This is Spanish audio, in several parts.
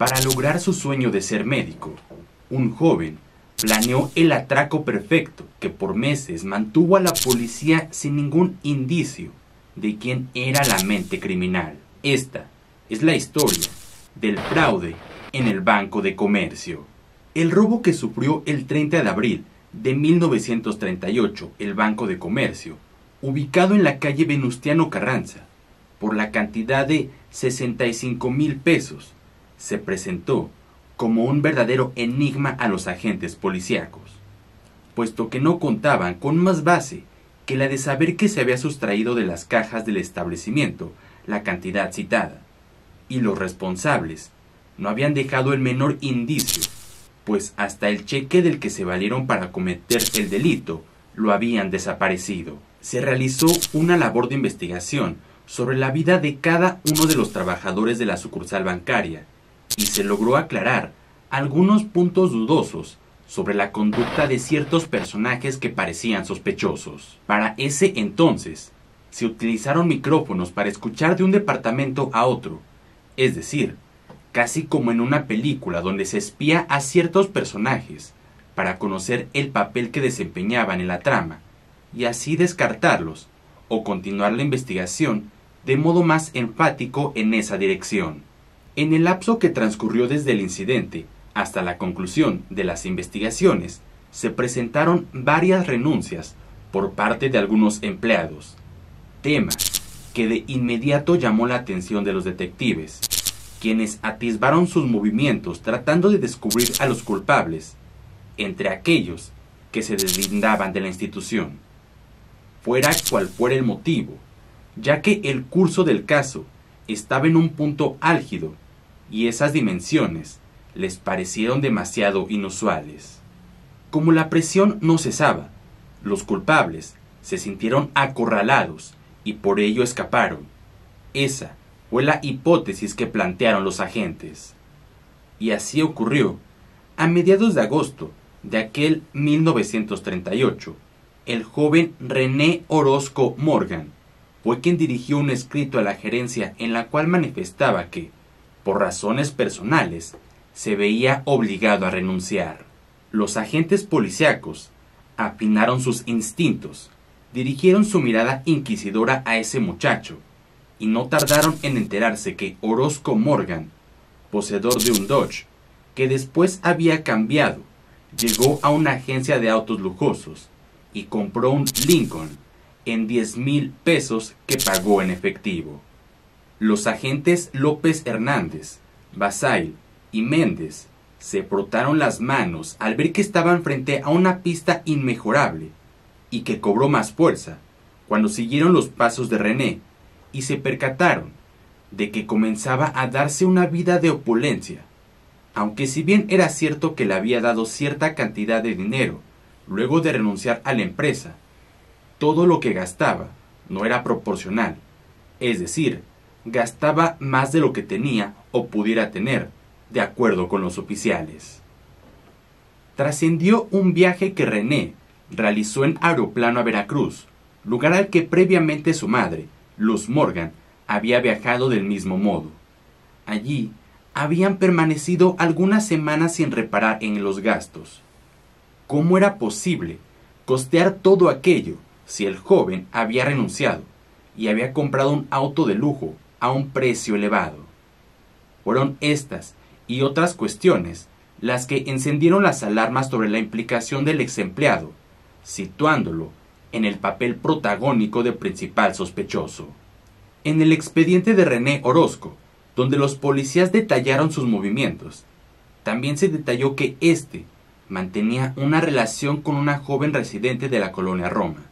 Para lograr su sueño de ser médico, un joven planeó el atraco perfecto que por meses mantuvo a la policía sin ningún indicio de quién era la mente criminal. Esta es la historia del fraude en el Banco de Comercio. El robo que sufrió el 30 de abril de 1938 el Banco de Comercio, ubicado en la calle Venustiano Carranza, por la cantidad de 65,000 pesos, se presentó como un verdadero enigma a los agentes policíacos, puesto que no contaban con más base que la de saber que se había sustraído de las cajas del establecimiento la cantidad citada, y los responsables no habían dejado el menor indicio, pues hasta el cheque del que se valieron para cometer el delito lo habían desaparecido. Se realizó una labor de investigación sobre la vida de cada uno de los trabajadores de la sucursal bancaria, y se logró aclarar algunos puntos dudosos sobre la conducta de ciertos personajes que parecían sospechosos. Para ese entonces, se utilizaron micrófonos para escuchar de un departamento a otro, es decir, casi como en una película donde se espía a ciertos personajes para conocer el papel que desempeñaban en la trama, y así descartarlos o continuar la investigación de modo más enfático en esa dirección. En el lapso que transcurrió desde el incidente hasta la conclusión de las investigaciones, se presentaron varias renuncias por parte de algunos empleados, tema que de inmediato llamó la atención de los detectives, quienes atisbaron sus movimientos tratando de descubrir a los culpables, entre aquellos que se deslindaban de la institución, fuera cual fuera el motivo, ya que el curso del caso estaba en un punto álgido y esas dimensiones les parecieron demasiado inusuales. Como la presión no cesaba, los culpables se sintieron acorralados y por ello escaparon. Esa fue la hipótesis que plantearon los agentes. Y así ocurrió. A mediados de agosto de aquel 1938, el joven René Orozco Morgan fue quien dirigió un escrito a la gerencia en la cual manifestaba que, por razones personales, se veía obligado a renunciar. Los agentes policíacos afinaron sus instintos, dirigieron su mirada inquisidora a ese muchacho, y no tardaron en enterarse que Orozco Morgan, poseedor de un Dodge, que después había cambiado, llegó a una agencia de autos lujosos y compró un Lincoln en 10,000 pesos que pagó en efectivo. Los agentes López Hernández, Basail y Méndez se frotaron las manos al ver que estaban frente a una pista inmejorable y que cobró más fuerza cuando siguieron los pasos de René y se percataron de que comenzaba a darse una vida de opulencia, aunque si bien era cierto que le había dado cierta cantidad de dinero luego de renunciar a la empresa, todo lo que gastaba no era proporcional, es decir, gastaba más de lo que tenía o pudiera tener, de acuerdo con los oficiales. Trascendió un viaje que René realizó en aeroplano a Veracruz, lugar al que previamente su madre, Luz Morgan, había viajado del mismo modo. Allí habían permanecido algunas semanas sin reparar en los gastos. ¿Cómo era posible costear todo aquello si el joven había renunciado y había comprado un auto de lujo a un precio elevado? Fueron estas y otras cuestiones las que encendieron las alarmas sobre la implicación del ex empleado, situándolo en el papel protagónico de principal sospechoso. En el expediente de René Orozco, donde los policías detallaron sus movimientos, también se detalló que éste mantenía una relación con una joven residente de la colonia Roma,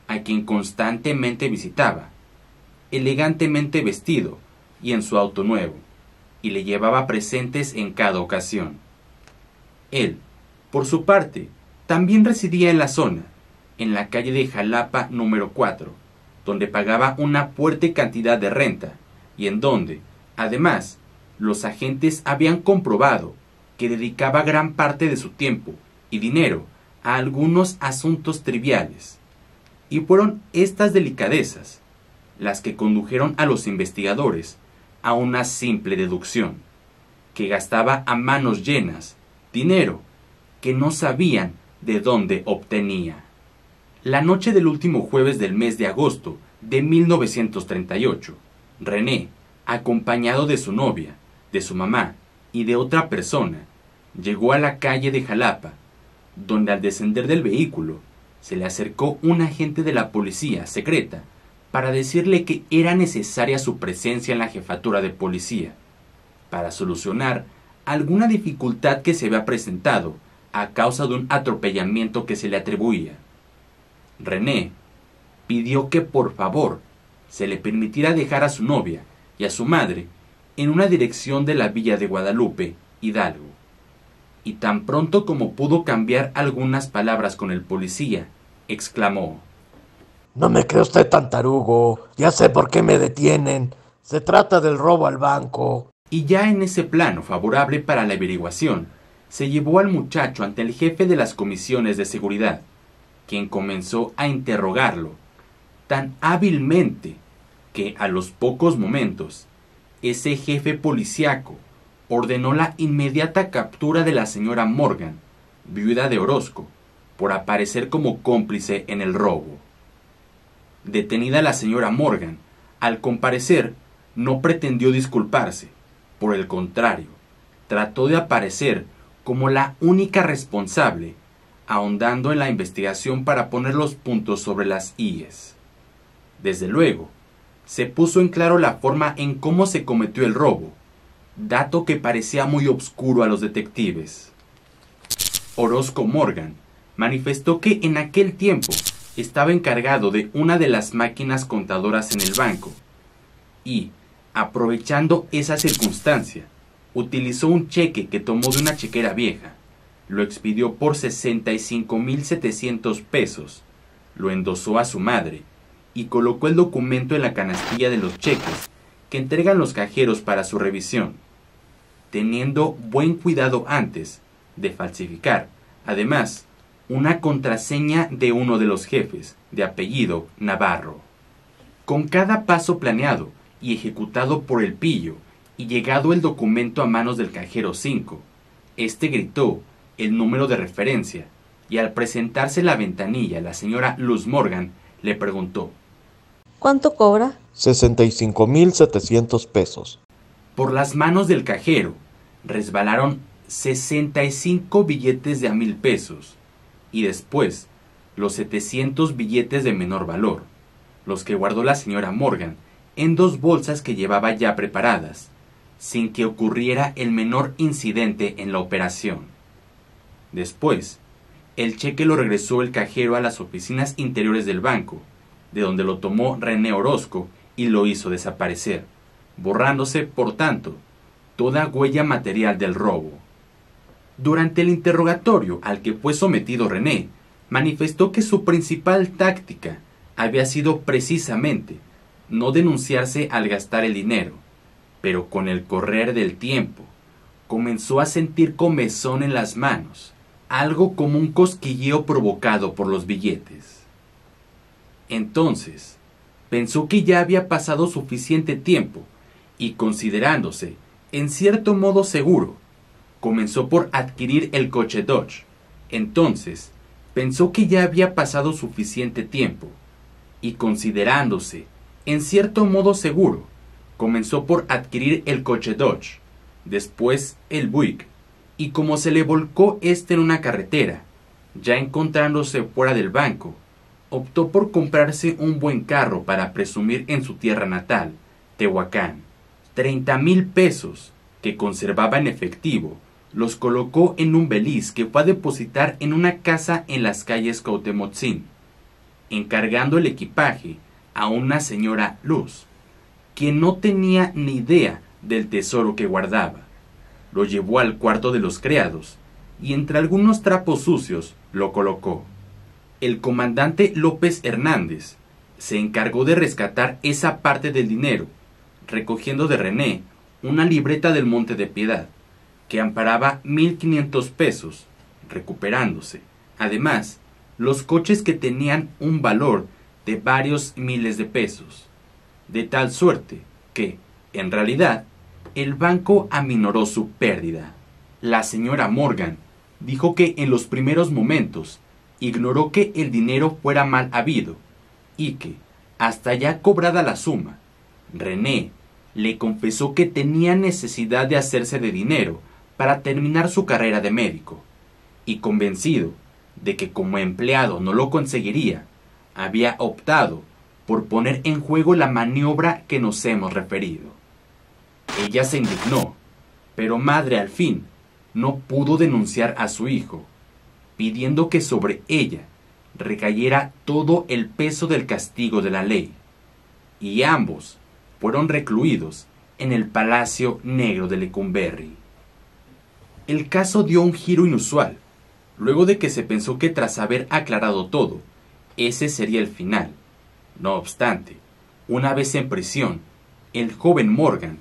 a quien constantemente visitaba, elegantemente vestido y en su auto nuevo, y le llevaba presentes en cada ocasión. Él, por su parte, también residía en la zona, en la calle de Jalapa número 4, donde pagaba una fuerte cantidad de renta, y en donde, además, los agentes habían comprobado que dedicaba gran parte de su tiempo y dinero a algunos asuntos triviales. Y fueron estas delicadezas las que condujeron a los investigadores a una simple deducción. que gastaba a manos llenas dinero que no sabían de dónde obtenía. La noche del último jueves del mes de agosto de 1938, René, acompañado de su novia, de su mamá y de otra persona, llegó a la calle de Jalapa, donde al descender del vehículo se le acercó un agente de la policía secreta para decirle que era necesaria su presencia en la jefatura de policía para solucionar alguna dificultad que se había presentado a causa de un atropellamiento que se le atribuía. René pidió que por favor se le permitiera dejar a su novia y a su madre en una dirección de la villa de Guadalupe, Hidalgo. Y tan pronto como pudo cambiar algunas palabras con el policía, exclamó: No me cree usted tan tarugo, ya sé por qué me detienen. Se trata del robo al banco. Y ya en ese plano favorable para la averiguación, se llevó al muchacho ante el jefe de las comisiones de seguridad, quien comenzó a interrogarlo tan hábilmente que a los pocos momentos ese jefe policiaco ordenó la inmediata captura de la señora Morgan, viuda de Orozco, por aparecer como cómplice en el robo. Detenida la señora Morgan, al comparecer, no pretendió disculparse. Por el contrario, trató de aparecer como la única responsable, ahondando en la investigación para poner los puntos sobre las íes. Desde luego, se puso en claro la forma en cómo se cometió el robo, dato que parecía muy obscuro a los detectives. Orozco Morgan manifestó que en aquel tiempo estaba encargado de una de las máquinas contadoras en el banco y, aprovechando esa circunstancia, utilizó un cheque que tomó de una chequera vieja, lo expidió por 65,700 pesos, lo endosó a su madre y colocó el documento en la canastilla de los cheques que entregan los cajeros para su revisión, teniendo buen cuidado antes de falsificar, además, una contraseña de uno de los jefes, de apellido Navarro. Con cada paso planeado y ejecutado por el pillo, y llegado el documento a manos del cajero 5, este gritó el número de referencia, y al presentarse la ventanilla, la señora Luz Morgan le preguntó: ¿Cuánto cobra? 65,700 pesos. Por las manos del cajero resbalaron 65 billetes de a 1,000 pesos, y después los 700 billetes de menor valor, los que guardó la señora Morgan en 2 bolsas que llevaba ya preparadas, sin que ocurriera el menor incidente en la operación. Después, el cheque lo regresó el cajero a las oficinas interiores del banco, de donde lo tomó René Orozco y lo hizo desaparecer, borrándose, por tanto, toda huella material del robo. Durante el interrogatorio al que fue sometido René, manifestó que su principal táctica había sido precisamente no denunciarse al gastar el dinero, pero con el correr del tiempo comenzó a sentir comezón en las manos, algo como un cosquilleo provocado por los billetes. Entonces, pensó que ya había pasado suficiente tiempo y, considerándose en cierto modo seguro, comenzó por adquirir el coche Dodge. Entonces, pensó que ya había pasado suficiente tiempo y, considerándose en cierto modo seguro, comenzó por adquirir el coche Dodge, después el Buick, y como se le volcó en una carretera, ya encontrándose fuera del banco, optó por comprarse un buen carro para presumir en su tierra natal, Tehuacán. 30,000 pesos que conservaba en efectivo los colocó en un beliz que fue a depositar en una casa en las calles Cuauhtemotzin, encargando el equipaje a una señora Luz, quien no tenía ni idea del tesoro que guardaba. Lo llevó al cuarto de los criados y entre algunos trapos sucios lo colocó. El comandante López Hernández se encargó de rescatar esa parte del dinero, recogiendo de René una libreta del Monte de Piedad, que amparaba 1,500 pesos, recuperándose, además, los coches que tenían un valor de varios miles de pesos, de tal suerte que, en realidad, El banco aminoró su pérdida. La señora Morgan dijo que en los primeros momentos ignoró que el dinero fuera mal habido y que, hasta ya cobrada la suma, René le confesó que tenía necesidad de hacerse de dinero para terminar su carrera de médico, y convencido de que como empleado no lo conseguiría, había optado por poner en juego la maniobra que nos hemos referido. Ella se indignó, pero madre al fin no pudo denunciar a su hijo, pidiendo que sobre ella recayera todo el peso del castigo de la ley, y ambos fueron recluidos en el Palacio Negro de Lecumberri. El caso dio un giro inusual, luego de que se pensó que tras haber aclarado todo, ese sería el final. No obstante, una vez en prisión, el joven Morgan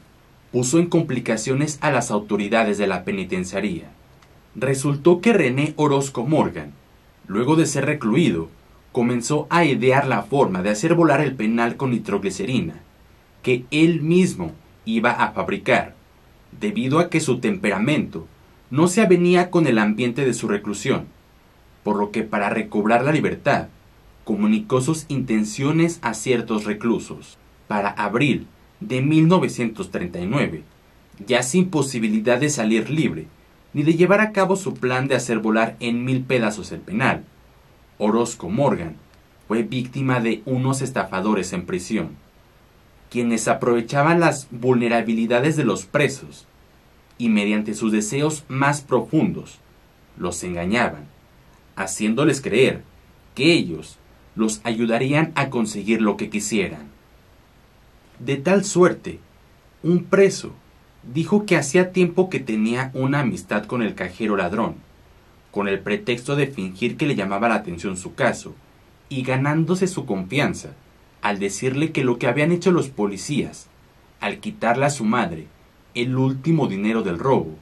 puso en complicaciones a las autoridades de la penitenciaría. Resultó que René Orozco Morgan, luego de ser recluido, comenzó a idear la forma de hacer volar el penal con nitroglicerina, que él mismo iba a fabricar, debido a que su temperamento no se avenía con el ambiente de su reclusión, por lo que para recobrar la libertad, comunicó sus intenciones a ciertos reclusos. Para abril de 1939, ya sin posibilidad de salir libre, ni de llevar a cabo su plan de hacer volar en 1000 pedazos el penal, Orozco Morgan fue víctima de unos estafadores en prisión, quienes aprovechaban las vulnerabilidades de los presos y mediante sus deseos más profundos los engañaban, haciéndoles creer que ellos los ayudarían a conseguir lo que quisieran. De tal suerte, un preso dijo que hacía tiempo que tenía una amistad con el cajero ladrón, con el pretexto de fingir que le llamaba la atención su caso, y ganándose su confianza al decirle que lo que habían hecho los policías, al quitarle a su madre el último dinero del robo,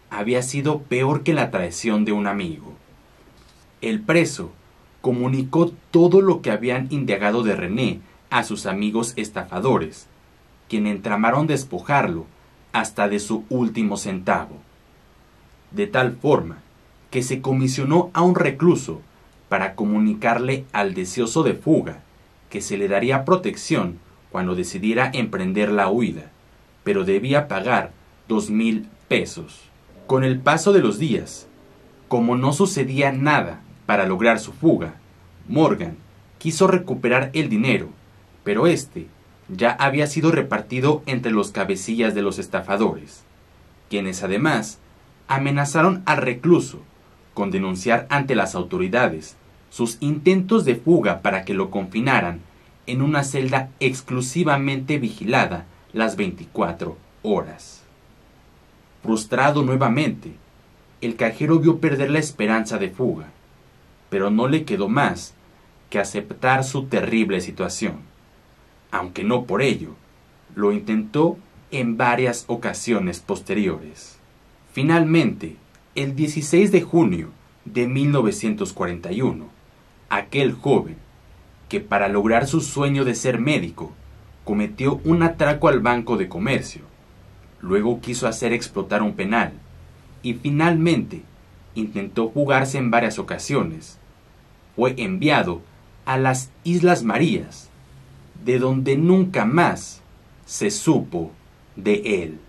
había sido peor que la traición de un amigo. El preso comunicó todo lo que habían indagado de René a sus amigos estafadores, quienes entramaron despojarlo hasta de su último centavo, de tal forma que se comisionó a un recluso para comunicarle al deseoso de fuga que se le daría protección cuando decidiera emprender la huida, pero debía pagar 2000 pesos. Con el paso de los días, como no sucedía nada para lograr su fuga, Morgan quiso recuperar el dinero, pero este ya había sido repartido entre los cabecillas de los estafadores, quienes además amenazaron al recluso con denunciar ante las autoridades sus intentos de fuga para que lo confinaran en una celda exclusivamente vigilada las 24 horas. Frustrado nuevamente, el cajero vio perder la esperanza de fuga, pero no le quedó más que aceptar su terrible situación, aunque no por ello lo intentó en varias ocasiones posteriores. Finalmente, el 16 de junio de 1941, aquel joven, que para lograr su sueño de ser médico, cometió un atraco al Banco de Comercio, luego quiso hacer explotar un penal, y finalmente intentó fugarse en varias ocasiones, fue enviado a las Islas Marías, de donde nunca más se supo de él.